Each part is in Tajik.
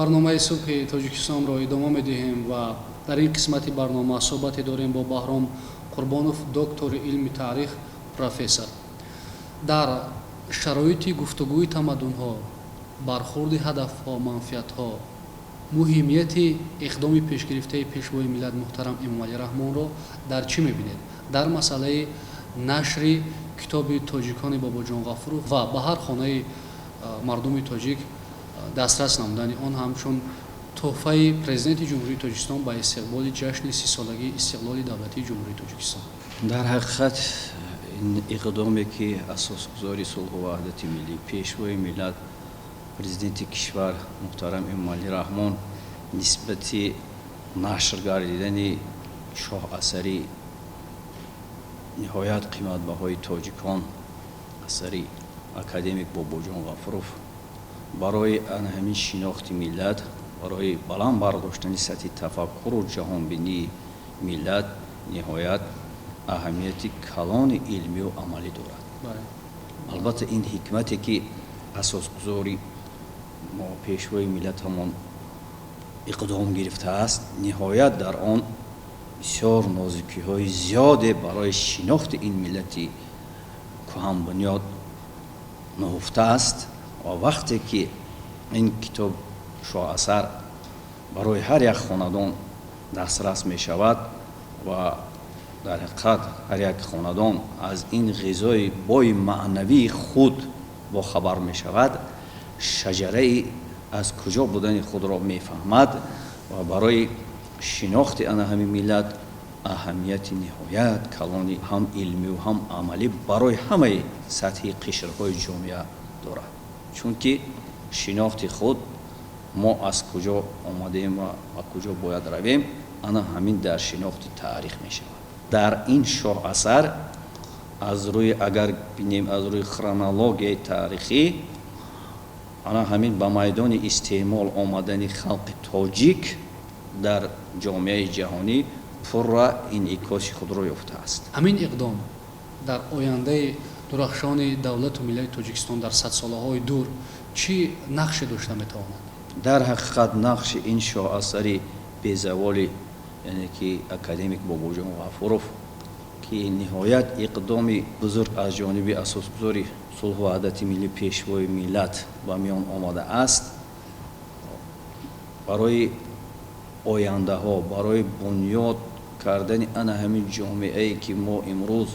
барномаи субҳи Тоҷикистонро идома медиҳем ва дар ин қисмати барнома суҳбате дорем бо Баҳром Қурбонов, доктори илми таърих, профессор. Дар шароити гуфтугӯи тамаддунҳо, бархурди ҳадафҳо, манфиатҳо, муҳимияти иқдоми пешгирифтаи пешвои миллат муҳтарам Эмомалӣ Раҳмонро дар чӣ мебинед? Дар масъалаи нашри китоби тоҷикони Бобоҷон Ғафуров ва ба ҳар хонаи мардуми тоҷик дастрас намудани он ҳамчун тӯҳфаи президенти ҷумҳурии Тоҷикистон ба истиқболи ҷашни 30-солагии истиқлоли давлатии ҷумҳурии Тоҷикистон. дар ҳақиқат ин иқдоме ки асосгузори сулҳу ваҳдати миллӣ, пешвои миллат, президенти кишвар муҳтарам Эмомалӣ Раҳмон нисбати нашр гардидани шоҳасари ниҳоят қиматбаҳои тоҷикон, асари академик Бобоҷон Ғафуров барои ҳамин шинохти миллат, барои баланд бардоштани сатҳи тафаккуру ҷаҳонбинии миллат ниҳоят аҳамияти калони илмию амалӣ дорад. албатта ин ҳикмате ки асосгузори мо пешвои миллат ҳамон иқдом гирифтааст, ниҳоят дар он бисёр нозикиҳои зиёде барои шинохти ин миллати кӯҳанбунёд наҳуфтааст ва вақте ки ин китоб шоҳасар барои ҳар як хонадон дастрас мешавад ва дар ҳақиқат ҳар як хонадон аз ин ғизои бои маънавии худ бохабар мешавад, шаҷараи аз куҷо будани худро мефаҳмад ва барои шинохти ана ҳамин миллат аҳамияти ниҳоят калони ҳам илмию ҳам амалӣ барои ҳамаи сатҳи қишрҳои ҷомеа дорад. чунки шинохти худ мо аз куҷо омадем ва ба куҷо бояд равем, ана ҳамин дар шинохти таърих мешавад. дар ин шоҳасар аз рӯи агар бинем аз рӯи хронологияи таърихӣ, ана ҳамин ба майдони истеъмол омадани халқи тоҷик дар ҷомеаи ҷаҳонӣ пурра инъикоси худро ёфтааст. ҳамин иқдом дар ояндаи дурахшони давлату миллати Тоҷикистон дар садсолаҳои дур чӣ нақше дошта метавонад? дар ҳақиқат нақши ин шоҳасари безаволи яъне ки академик Бобоҷон Ғафуров ки ниҳоят иқдоми бузург аз ҷониби асосгузори сулҳу ваҳдати миллӣ пешвои миллат ба миён омадааст, барои ояндаҳо, барои бунёд кардани ана ҳамин ҷомеае ки мо имрӯз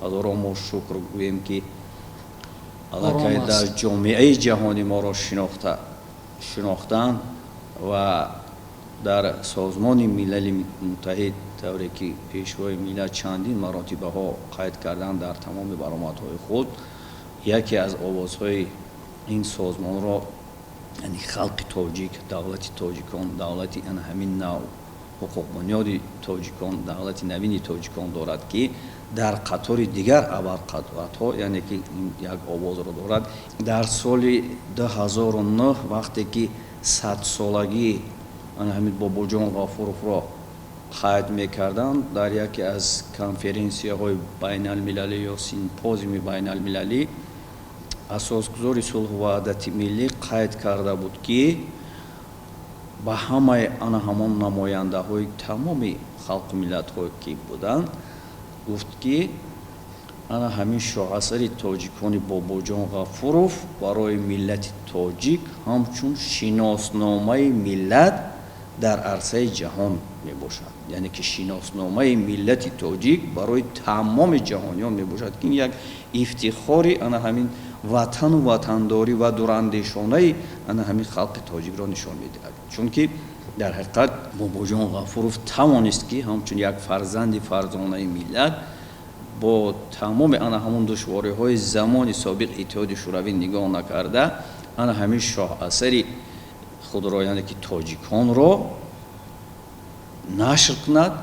ҳазоро мо шукр гӯем ки аллакай дар ҷомеаи ҷаҳонӣ моро шинохтанд ва дар созмони милали муттаҳид тавре ки пешвои миллат чандин маротибаҳо қайд карданд дар тамоми баромадҳои худ, яке аз овозҳои ин созмонро яъни халқи тоҷик, давлати тоҷикон, давлати ана ҳамин нав ҳуқуқбунёди тоҷикон, давлати навини тоҷикон дорад ки дар қатори дигар абарқадратҳо яъне ки як овозро дорад. дар соли 2009 вақте ки 100-солагии ана ҳамин Бобоҷон Ғафуровро қайд мекарданд дар яке аз конференсияҳои байналмилалӣ ё симпозиуми байналмилалӣ, асосгузори сулҳу ваҳдати миллӣ қайд карда буд ки ба ҳамаи ана ҳамон намояндаҳои тамоми халқу миллатҳо ки буданд гуфт ки ана ҳамин шоҳасари тоҷикони Бобоҷон Ғафуров барои миллати тоҷик ҳамчун шиносномаи миллат дар арсаи ҷаҳон мебошад. яъне ки шиносномаи миллати тоҷик барои тамоми ҷаҳониён мебошад ки ин як ифтихори ана ҳамин ватану ватандорӣ ва дурандешонаи ана ҳамин халқи тоҷикро нишон медиҳад. чунки дар ҳақиқат Бобоҷон Ғафуров тавонист ки ҳамчун як фарзанди фарзонаи миллат бо тамоми ана ҳамон душвориҳои замони собиқ иттиҳоди шӯравӣ нигоҳ накарда ана ҳамин шоҳасари худро яъне ки тоҷиконро нашр кунад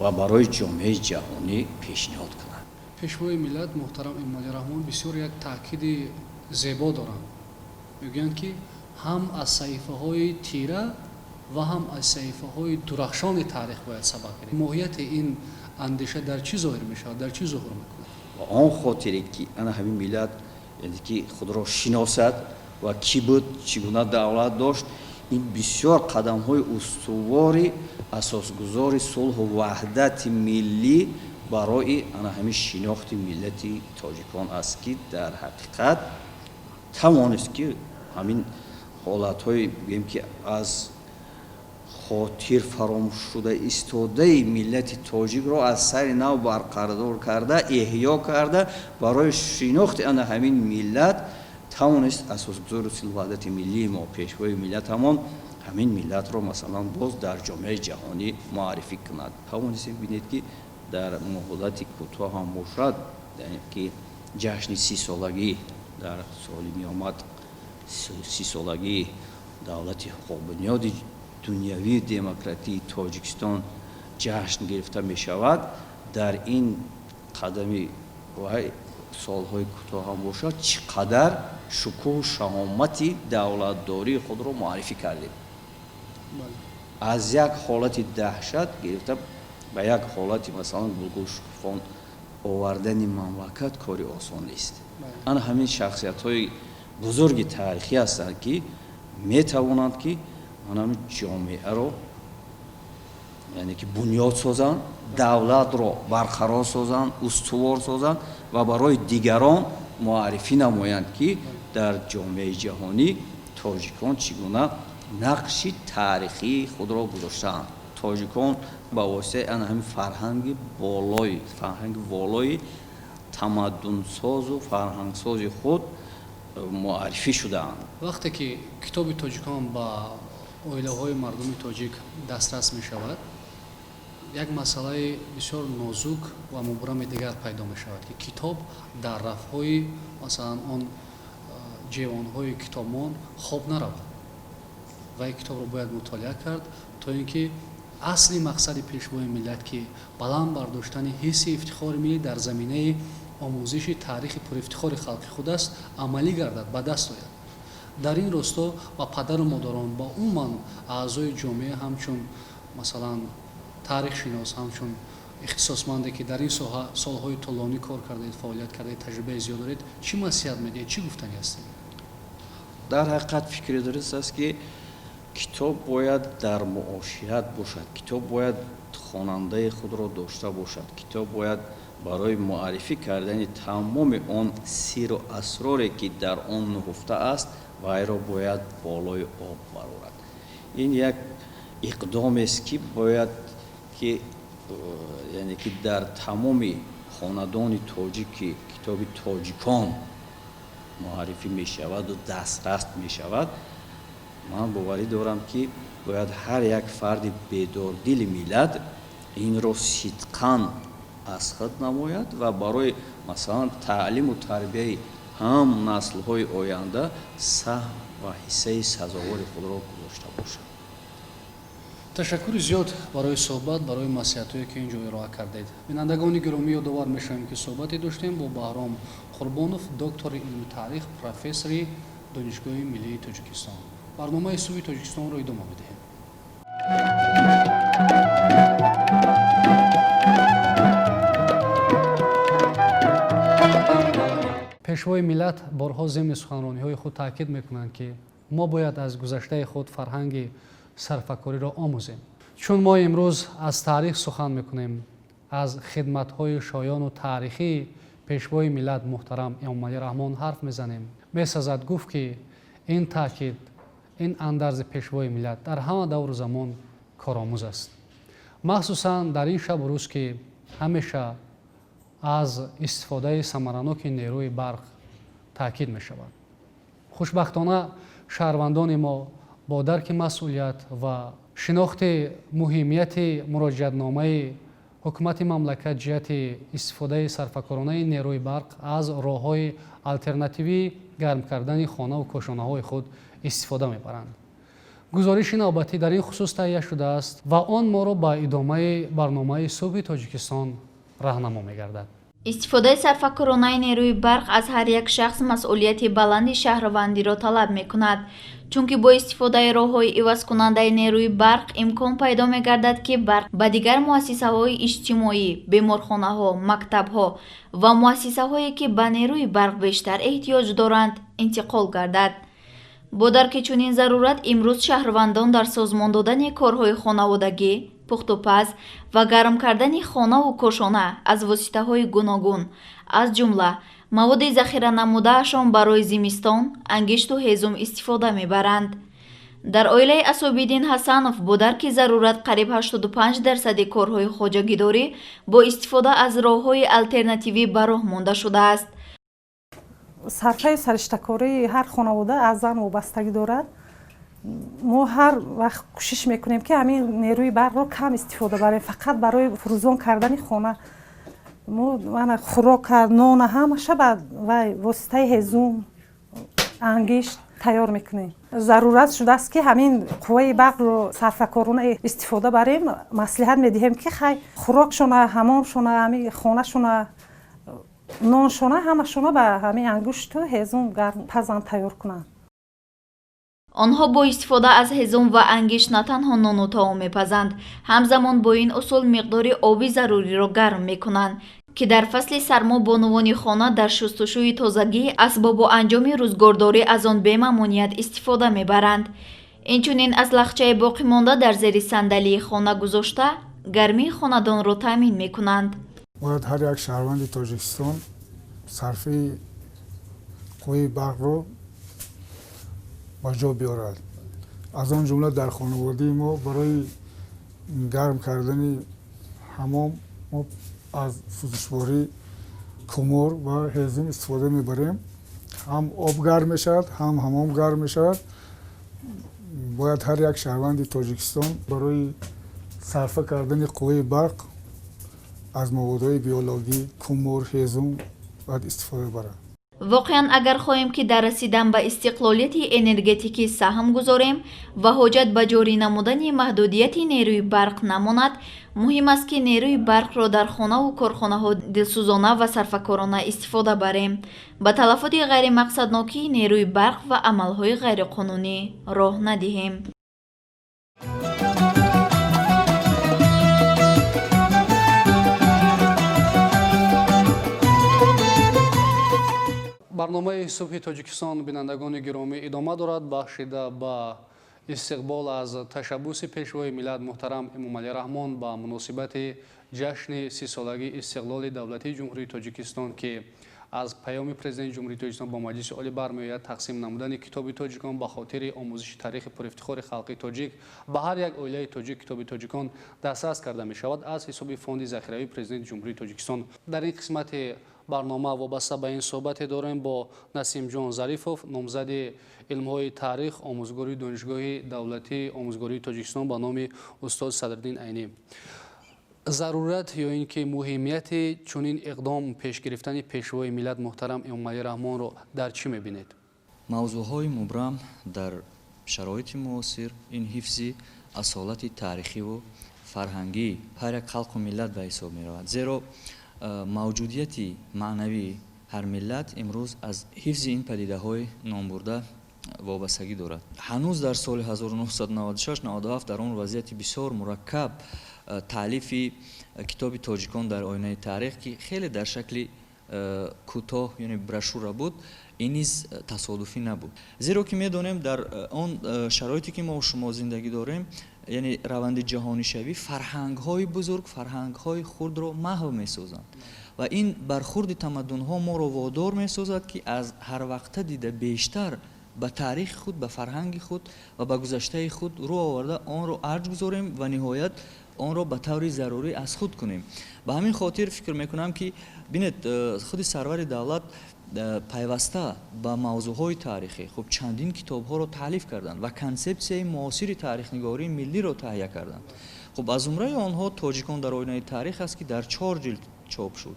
ва барои ҷомеаи ҷаҳонӣ пешниҳод кунад. пешвои миллат муҳтарам Эмомалӣ Раҳмон бисёр як таъкиди зебо доранд. мегӯянд ки ҳам аз саҳифаҳои тира ва ҳам аз саҳифаҳои дурахшони таърих бояд сабақ гирем. моҳияти ин андеша дар чӣ зоҳир мешавад, дар чӣ зуҳур мекунад? он хотире ки ана ҳамин миллат яъне ки худро шиносад ва кӣ буд, чӣ гуна давлат дошт, این بسیار قدم های استواری اساسگذار صلح و وحدت ملی برای همین شناخت ملت تاجیکان است که در حقیقت توانست که همین حالت های بگیم که از خاطر فراموش شده ایستاده ملت تاجیک را از سر نو برقرار کرده احیا کرده برای شناخت همین ملت توانست اساسگذار صلح و وحدت ملی ما پیشوای ملت همین ملت را مثلا باز در جامعه جهانی معرفی کند. توانستیم ببینید که در مهلت کوتاه هم باشد که جشن 30 سالگی در سال می آمد 30 سالگی دولت حقوق بنیاد دنیوی دموکراتی تاجیکستان جشن گرفته می شود. در این قدمی و سالهای کوتاه هم باشد چقدر شکوه و شهامت دولتداری خود را معرفی کردیم. از یک حالت دهشت گرفته به یک حالت مثلا بلگو شکوفان آوردن مملکت کاری آسان نیست. همین شخصیت های بزرگ تاریخی هستند که می توانند که همین جامعه را یعنی که بنیاد سازند، دولت را برقرار سازند، استوار سازند و برای دیگران معرفی نمایند که در جامعه جهانی تاجیکان چگونه نقش تاریخی خود را گذاشتند. تاجیکان با واسطه همین فرهنگ والای تمدن ساز و فرهنگ ساز خود معرفی شدند. وقتی که کتاب تاجیکان با اویله های مردم تاجیک دسترس می شود یک مسئله بسیار نازک و مبرم دیگر پیدا می شود که کتاب در رف های مثلا آن جوان های کتابمان خواب نرود و این کتاب را باید مطالعه کرد تا اینکه اصلی مقصد پیشوای ملت که بلند برداشتن حس افتخار ملی در زمینه آموزش تاریخ پر افتخار خلق خود است عملی گردد به دست آید. در این راستا با پدر و مادران با عموما اعضای جامعه همچون مثلا تاریخ شناس همچون اختصاصمنده که در این سالهای طولانی کار کردید فعالیت کردید تجربه زیاد دارید چی نصیحت میدید چی گفتنی هستید؟ در حقیقت فکر درست است که کتاب باید در معاشرت باشد، کتاب باید خواننده خود را داشته باشد، کتاب باید برای معرفی کردن تمام آن سیر و اسراری که در آن نهفته است و آن را باید بالای آب برآورد. این یک اقدام است که باید که یعنی که در تمام خاندان تاجیک کتاب تاجیکان معرفی می شود و دسترس می شود. من باوری دارم که باید هر یک فرد بیداردل ملت این را صدقاً از خود نماید و برای مثلا تعلیم و تربیه هم نسل های آینده سهم و حصه سزاوار خود را گذاشته باشد. تشکر زیاد برای صحبت برای نصیحت‌هایی که اینجا ارائه کردید. بینندگان گرامی یادآور می‌شویم که صحبتی داشتیم با بهرام قربانوف دکتر علم تاریخ پروفسوری دانشگاه ملی تاجیکستان. برنامه صبح تاجیکستان را ادامه می‌دهیم. پیشوای ملت بارها ضمن سخنرانی‌های خود تاکید می‌کنند که ما باید از گذشته خود فرهنگ سرفکاری را آموزیم. چون ما امروز از تاریخ سخن می‌کنیم، از خدمت‌های شایان و تاریخی پیشوای ملت محترم امام علی رحمان حرف می‌زنیم. می‌سازد گفت که این تاکید، این اندرز پیشوای ملت در همه دور زمان کارآموز است. مخصوصاً در این شب و روز که همیشه از استفاده ثمرناک نیروی برق تاکید می شود. خوشبختانه شهروندان ما با درک مسئولیت و شناخت مهمیت مراجعتنامه حکومت مملکت جهت استفاده سرفکارانه نیروی برق از راه‌های آلترناتیوی گرم کردن خانه و کاشانه‌های خود استفاده می‌برند. گزارش نوبتی در این خصوص تهیه شده است و آن ما را به ادامه برنامه صبح تاجیکستان راهنما می‌گردد. استفاده سرفکارانه نیروی برق از هر یک شخص مسئولیت بلند شهروندی را طلب می‌کند، چون که با استفاده راه‌های عوض کننده نیروی برق امکان پیدا می‌گردد که برق به دیگر مؤسسه‌های اجتماعی، بیمارخانه‌ها، مکتب‌ها و مؤسسه‌هایی که به نیروی برق بیشتر احتیاج دارند انتقال گردد. бо дар ки чунин зарурат имрӯз шаҳрвандон дар созмон додани корҳои хонаводагӣ, пухтупаз ва гарм кардани хонаву кошона аз воситаҳои гуногун, аз ҷумла маводи захиранамудаашон барои зимистон, ангишту ҳезум истифода мебаранд. дар оилаи Асобиддин Ҳасанов бо дарки зарурат қариб 85% корҳои хоҷагидорӣ бо истифода аз роҳҳои алтернативӣ ба роҳ монда шудааст. сарфаи сариштакории ҳар хонавода аз зан вобастагӣ дорад. мо ҳар вақт кӯшиш мекунем ки ҳамин нерӯи барқро кам истифода барем, фақат барои фурӯзон кардани хона. мо хӯрока, нона ҳамаша ба воситаи ҳезум, ангишт тайёр мекунем. зарурат шудааст ки ҳамин қувваи барқро сарфакорона истифода барем. маслиҳат медиҳем ки хай хӯрокшона, ҳамомшона, ҳамин хонашона, ноншона ҳамашона ба ҳамин ангушту ҳезум гармпазан тайёр кунанд. онҳо бо истифода аз ҳезум ва ангишт на танҳо нону таом мепазанд, ҳамзамон бо ин усул миқдори оби заруриро гарм мекунанд, ки дар фасли сармо бонувони хона дар шустушӯи тозагии асбобу анҷоми рӯзгордорӣ аз он бемамоният истифода мебаранд. инчунин аз лахчаи боқимонда дар зери сандалии хона гузошта гармии хонадонро таъмин мекунанд. бояд ҳар як шаҳрванди Тоҷикистон сарфаи қувваи барқро ба ҷо биёрад. аз он ҷумла дар хонаводаи мо барои гарм кардани ҳамом мо аз сӯзишворӣ кумор ва ҳезум истифода мебарем. ҳам об гарм мешавад, ҳам ҳамом гарм мешавад. бояд ҳар як шаҳрванди Тоҷикистон барои сарфа кардани қувваи барқ аз маводҳои биологӣ, кумор, ҳезум бояд истифода барад. воқеан агар хоҳем ки дар расидан ба истиқлолияти энергетикӣ саҳм гузорем ва ҳоҷат ба ҷорӣ намудани маҳдудияти нерӯи барқ намонад, муҳим аст ки нерӯи барқро дар хонаву корхонаҳо дилсӯзона ва сарфакорона истифода барем, ба талафоти ғайримақсаднокии нерӯи барқ ва амалҳои ғайриқонунӣ роҳ надиҳем. барномаи субҳи Тоҷикистон бинандагони гиромӣ идома дорад. бахшида ба истиқбол аз ташаббуси пешвои миллат муҳтарам Эмомалӣ Раҳмон ба муносибати ҷашни 30-солагии истиқлоли давлатии ҷумҳурии Тоҷикистон ки аз паёми президенти ҷумҳурии Тоҷикистон ба Маҷлиси олӣ бармеояд, тақсим намудани китоби тоҷикон ба хотири омӯзиши таърихи пурифтихори халқи тоҷик ба ҳар як оилаи тоҷик китоби тоҷикон дастрас карда мешавад аз ҳисоби фонди захиравии президенти ҷумҳурии Тоҷикистон. дар ин қисмати барнома вобаста ба ин суҳбате дорем бо Насимҷон Зарифов, номзади илмҳои таърих, омӯзгори донишгоҳи давлатии омӯзгории Тоҷикистон ба номи устод Садриддин Айнӣ. зарурат ё ин ки муҳимияти чунин иқдом пеш гирифтани пешвои миллат муҳтарам Эмомалӣ Раҳмонро дар чӣ мебинед? мавзӯъҳои мубрам дар шароити муосир ин ҳифзи асолати таърихиву фарҳангии ҳар як халқу миллат ба ҳисоб меравад. зеро мавҷудияти маънавии ҳар миллат имрӯз аз ҳифзи ин падидаҳои номбурда вобастагӣ дорад. ҳанӯз дар соли 1996-97 дар он вазъияти бисёр мураккаб таълифи китоби тоҷикон дар оинаи таърих ки хеле дар шакли кӯтоҳ яъне брошюра буд, ин низ тасодуфӣ набуд. зеро ки медонем дар он шароите ки мо шумо зиндагӣ дорем, яъне раванди ҷаҳонишавӣ фарҳангҳои бузург, фарҳангҳои хурдро маҳв месозанд ва ин бархурди тамаддунҳо моро водор месозад ки аз ҳарвақта дида бештар ба таърихи худ, ба фарҳанги худ ва ба гузаштаи худ рӯ оварда онро арҷ гузорем ва ниҳоят онро ба таври зарурӣ аз худ кунем. ба ҳамин хотир фикр мекунам ки бинед худи сарвари давлат пайваста ба мавзӯъҳои таърихӣ хуб чандин китобҳоро таълиф карданд ва консепсияи муосири таърихнигарии миллиро таҳия карданд. хуб аз умраи онҳо Тоҷикон дар оинаи таърих аст ки дар 4 ҷилд чоп шуд.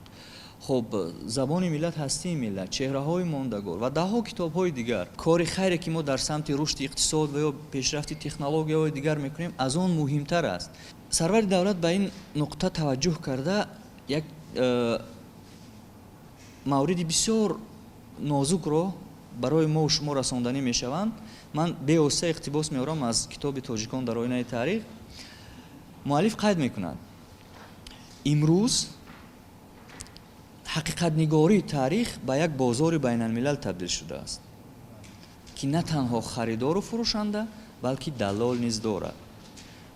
хуб забони миллат, ҳастии миллат, чеҳраҳои мондагор ва даҳҳо китобҳои дигар. кори хайре ки мо дар самти рушди иқтисод ва ё пешрафти технологияҳои дигар мекунем, аз он муҳимтар аст. сарвари давлат ба ин нуқта таваҷҷӯҳ карда як мавриди бисёр нозукро барои мо шумо расонданӣ мешаванд. ман бевосита иқтибос меорам аз китоби Тоҷикон дар оинаи таърих. муаллиф қайд мекунад имрӯз ҳақиқатнигории таърих ба як бозори байналмилал табдил шудааст. که نه تنها خریدار و فروشنده بلکه دلال نیز دارد.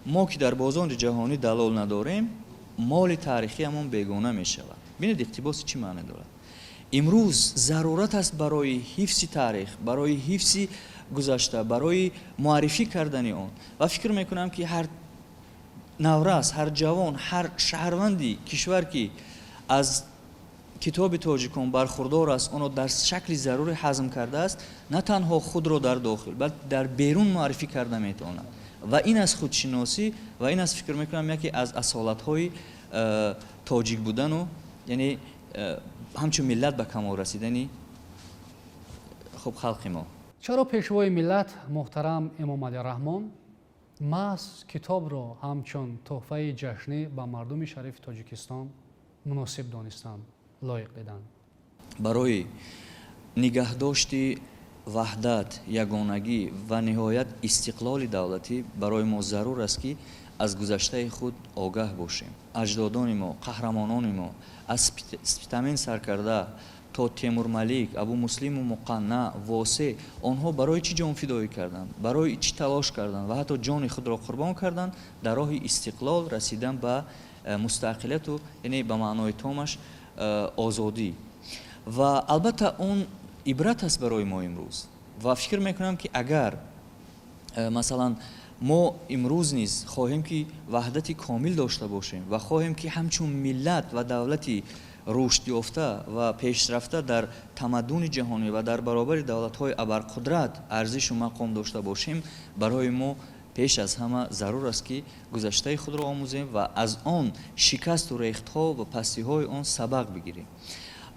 ما که در بازار جهانی دلال نداریم، مال تاریخی همون بیگانه می شود. ببینید اقتباس چی معنی دارد. امروز ضرورت است برای حفظ تاریخ، برای حفظ گذشته، برای معرفی کردن آن و فکر میکنم که هر نورس، هر جوان، هر شهروندی کشور که از کتاب تاجیکان برخوردار است، اونو در شکل ضروری هضم کرده است، نه تنها خود را در داخل بلکه در بیرون معرفی کرده میتواند و این از خودشناسی و این از فکر میکنم یکی از اصالت های تاجیک بودن و یعنی همچون ملت به کمال رسیدنی خب خلق ما. چرا پیشوای ملت محترم امام علی رحمان محض کتاب را همچون تحفه جشنی به مردم شریف تاجیکستان مناسب دانستند، لایق دیدند؟ برای نگهداشت وحدت، یگانگی و نهایت استقلال دولتی برای ما ضرور است که از گذشته خود آگاه باشیم. اجدادان ما، قهرمانان ما از سپتامین سرکرده تا تیمور ملیک، ابو مسلم و مقنع، واسع، آنها برای چی جان فدایی کردند، برای چی تلاش کردند و حتی جان خود را قربان کردند در راه استقلال رسیدن به مستقلیت و یعنی به معنای تامش آزادی. و البته اون عبرت است برای ما امروز و فکر میکنم که اگر مثلا ما امروز نیز خواهیم که وحدت کامل داشته باشیم و خواهیم که همچون ملت و دولتی رشد یافته و پیشرفته در تمدن جهانی و در برابر دولت‌های ابرقدرت ارزش و مقام داشته باشیم، برای ما پیش از همه ضرور است که گذشته خود را آموزیم و از آن شکست و ریخت‌ها و پستی‌های آن سبق بگیریم.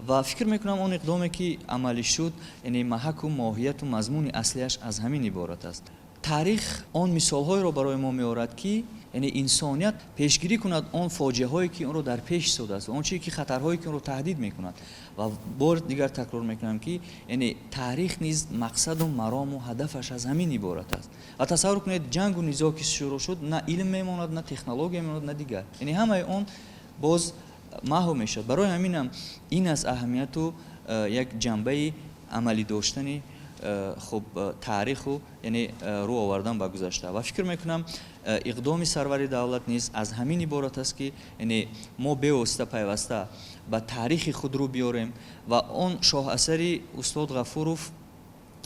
و فکر میکنم اون اقدامی که عملی شد یعنی محک و ماهیت و مضمون اصلیش از همین عبارت است. تاریخ آن مثال‌های را برای ما می‌آورد که یعنی انسانیت پیشگیری کند آن فاجعه‌هایی که اون رو در پیش ساخته است، آن چیزی که خطرهایی که اون رو تهدید می‌کند. و بار دیگر تکرار می‌کنم که یعنی تاریخ نیز مقصد و مرام و هدفش از همین عبارت است. و تصور کنید جنگ و نزاع که شروع شد، نه علم میماند، نه تکنولوژی میماند، نه دیگر، یعنی همه آن باز محو میشد. برای همینم این از اهمیت و یک جنبه عملی داشتن خب تاریخ و یعنی رو آوردن به گذشته و فکر میکنم اقدام سرور دولت نیز از همین عبارت است که یعنی ما بیوسته پیوسته به تاریخ خود رو بیاریم و آن شاه اثری استاد غفورов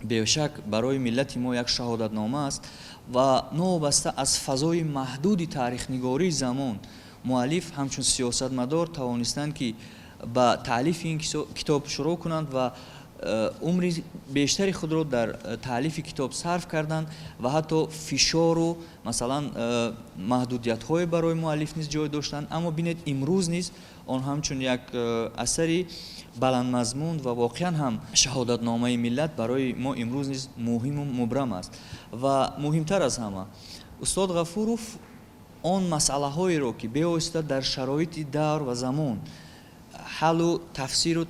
بیشک برای ملت ما یک شهادت نامه است و نوبسته از فضای محدود تاریخ نگاری زمان مؤلف همچون سیاستمدار توانستند که با تالیف این کتاب شروع کنند و عمر بیشتری خود را در تالیف کتاب صرف کردند و حتی فشار و مثلا محدودیت های برای مؤلف نیز جای داشتند، اما بینید امروز نیز آن همچون یک اثری بلند مضمون و واقعا هم شهادت نامه ملت برای ما امروز نیز مهم و مبرم است. و مهمتر از همه استاد غفورov آن مسئله هایی را که بیایسته در شرایط دور و زمان حل و تفسیر و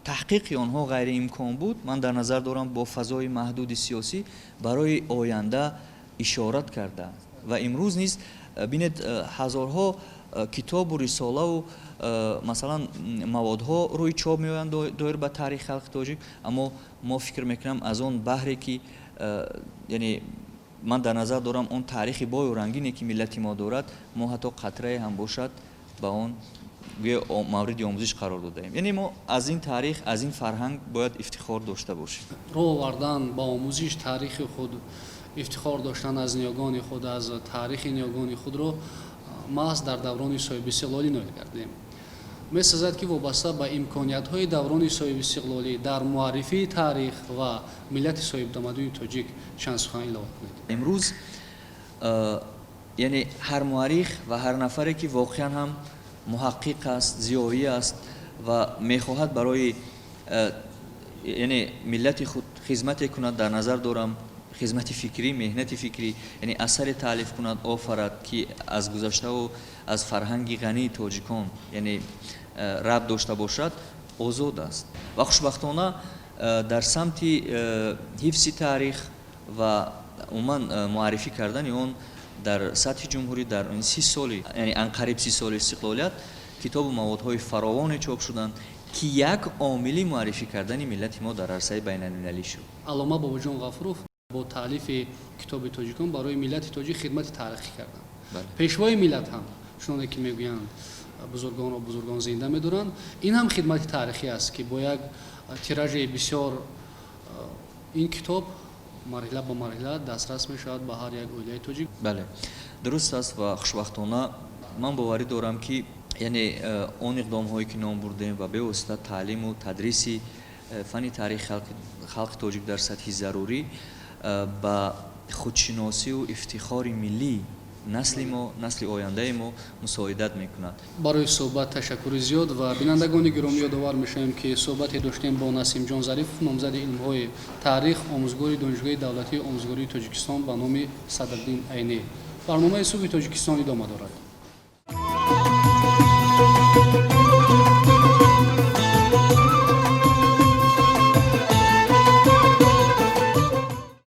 تحقیق آنها غیر امکان بود، من در نظر دارم با فضای محدود سیاسی برای آینده اشارت کرده و امروز نیز بینید هزارها کتاب و رساله و مثلا موادها روی چاپ میآیند دایر به تاریخ خلق تاجیک، اما ما فکر میکنم از آن بحری که یعنی من در نظر دارم اون تاریخی بای و رنگینی که ملت ما دارد، ما حتی قطره هم باشد با اون مورد آموزش قرار دادیم. یعنی ما از این تاریخ، از این فرهنگ باید افتخار داشته باشیم. رو آوردن با آموزش تاریخ خود، افتخار داشتن از نیاگان خود، از تاریخ نیاگان خود رو محض در دوران صاحب استقلالی نایل کردیم. می‌سازد که وابسته به امکانیت‌های دوران صاحب استقلالی در معرفی تاریخ و ملت صاحب تمدن تاجیک چند سخن اضافه کنید. امروز یعنی هر مورخ و هر نفری که واقعا هم محقق است، زیایی است و می‌خواهد برای یعنی ملت خود خدمت کند، در نظر دارم خدمت فکری، مهنت فکری، یعنی اثر تالیف کند، آفرد که از گذشته و از فرهنگ غنی تاجیکان یعنی ربط داشته باشد، آزاد است. و خوشبختانه در سمت حفظ تاریخ و عموما معرفی کردن اون در سطح جمهوری در این 30 سال یعنی انقریب 30 سال استقلالیت کتاب و موادهای فراوان چاپ شدند که یک عاملی معرفی کردن ملت ما در عرصه بین‌المللی شد. علامه باباجان غفورов با تالیف کتاب تاجیکان برای ملت تاجیک خدمت تاریخی کردند. پیشوای ملت هم چون که میگویند بزرگان و بزرگان زنده میدارند، این هم خدمت تاریخی است که با یک تیراژ بسیار این کتاب مرحله به مرحله دسترس میشود به هر یک اولیای تاجیک. بله درست است و خوشبختانه من باوری دارم که یعنی اون اقدام هایی که نام بردیم و به واسطه تعلیم و تدریس فن تاریخ خلق تاجیک در سطح ضروری با خودشناسی و افتخار ملی نسل ما، نسل آینده ما مساعدت میکند. برای صحبت تشکر زیاد و بینندگان گرامی یادآور میشیم که صحبت داشتیم با نسیم جان ظریف، نامزد علم‌های تاریخ، آموزگار دانشگاه دولتی آموزگاری تاجیکستان به نام صدرالدین عینی. برنامه صبح تاجیکستان ادامه دارد.